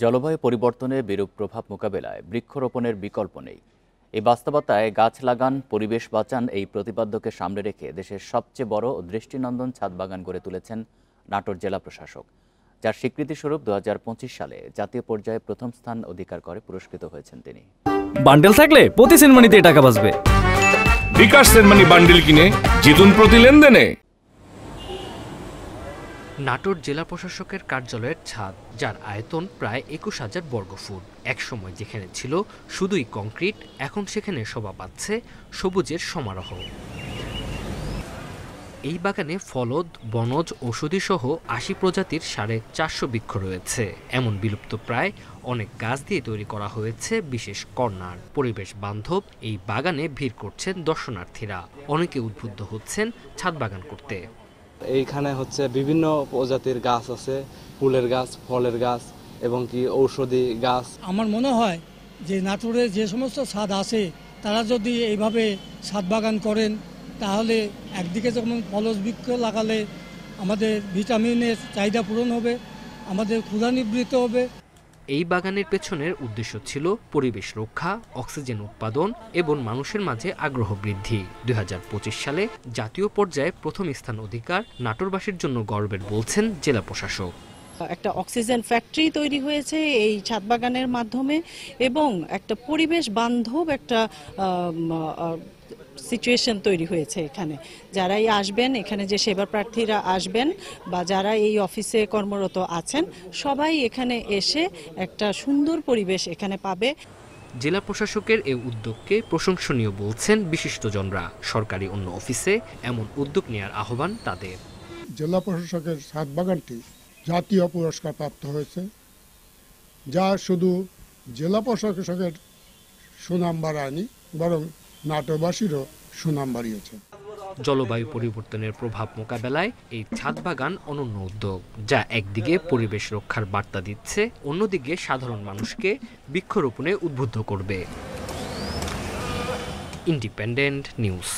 জলবায়ু পরিবর্তনে বিরূপ প্রভাব মোকাবেলায় বৃক্ষরোপণের বিকল্প নেই। এই বাস্তবতায় গাছ লাগান, পরিবেশ বাঁচান এই প্রতিপাদ্যকে সামনে রেখে দেশের সবচেয়ে বড় ও দৃষ্টিনন্দন ছাদ বাগান গড়ে তুলেছেন নাটোর জেলা প্রশাসক, যার স্বীকৃতিস্বরূপ 2025 সালে জাতীয় পর্যায়ে প্রথম স্থান অধিকার করে পুরস্কৃত হয়েছেন তিনি। বান্ডেল থাকলে প্রতি সেনমানিতে টাকা বাঁচবে। বিকাশ সেনমানি বান্ডেল কিনে জিতুন প্রতি লেনদেনে। নাটোর জেলা প্রশাসকের কার্যালয়ের ছাদ, যার আয়তন প্রায় 21,000 বর্গফুট। একসময় যেখানে ছিল শুধুই কংক্রিট, এখন সেখানে শোভা পাচ্ছে সবুজের সমারোহ। এই বাগানে ফলদ, বনজ, ঔষধি সহ 80 প্রজাতির 450 বৃক্ষ রয়েছে। এমন বিলুপ্ত প্রায় অনেক গাছ দিয়ে তৈরি করা হয়েছে বিশেষ কর্নার। পরিবেশ বান্ধব এই বাগানে ভিড় করছেন দর্শনার্থীরা। অনেকে উদ্বুদ্ধ হচ্ছেন ছাদ বাগান করতে। এইখানে বিভিন্ন প্রজাতির গাছ আছে, ফুলের গাছ, ফলের গাছ এবং কি ঔষধি গাছ। আমার মনে হয় যে নাটোরে যে সমস্ত ছাদ আছে তারা যদি এইভাবে ছাদ বাগান করেন, তাহলে একদিকে যেমন ফলজ বৃক্ষ লাগালে আমাদের ভিটামিনের চাহিদা পূরণ হবে, আমাদের ক্ষুধা নিবৃত্ত হবে। এই বাগানের পেছনের উদ্দেশ্য ছিল পরিবেশ রক্ষা, অক্সিজেন উৎপাদন এবং মানুষের মাঝে আগ্রহ বৃদ্ধি। 2025 সালে জাতীয় পর্যায়ে প্রথম স্থান অধিকার নাটোরবাসীর জন্য গর্বের বলছেন জেলা প্রশাসক। একটা অক্সিজেন ফ্যাক্টরি তৈরি হয়েছে এই ছাদ বাগানের মাধ্যমে এবং একটা পরিবেশ বান্ধব একটা সিচুয়েশন তৈরি হয়েছে এখানে। যারাই আসবেন, এখানে যে সেবা প্রার্থীরা আসবেন বা যারা এই অফিসে কর্মরত আছেন, সবাই এখানে এসে একটা সুন্দর পরিবেশ এখানে পাবে। জেলা প্রশাসকের এই উদ্যোগকে প্রশংসনীয় বলছেন বিশিষ্টজনরা। সরকারি অন্য অফিসে এমন উদ্যোগ নেওয়ার আহ্বান তাদের। জেলা প্রশাসকের ছাদ বাগানটি জাতীয় পুরস্কার প্রাপ্ত হয়েছে, যা শুধু জেলা প্রশাসকের সুনাম বাড়ায়নি, বরং নাটোরবাসীরও সুনাম বাড়িয়েছে। জলবায়ু পরিবর্তনের প্রভাব মোকাবেলায় এই ছাদ বাগান অনন্য উদ্যোগ, যা একদিকে পরিবেশ রক্ষার বার্তা দিচ্ছে, অন্যদিকে সাধারণ মানুষকে বৃক্ষরোপণে উদ্বুদ্ধ করবে। Independent news.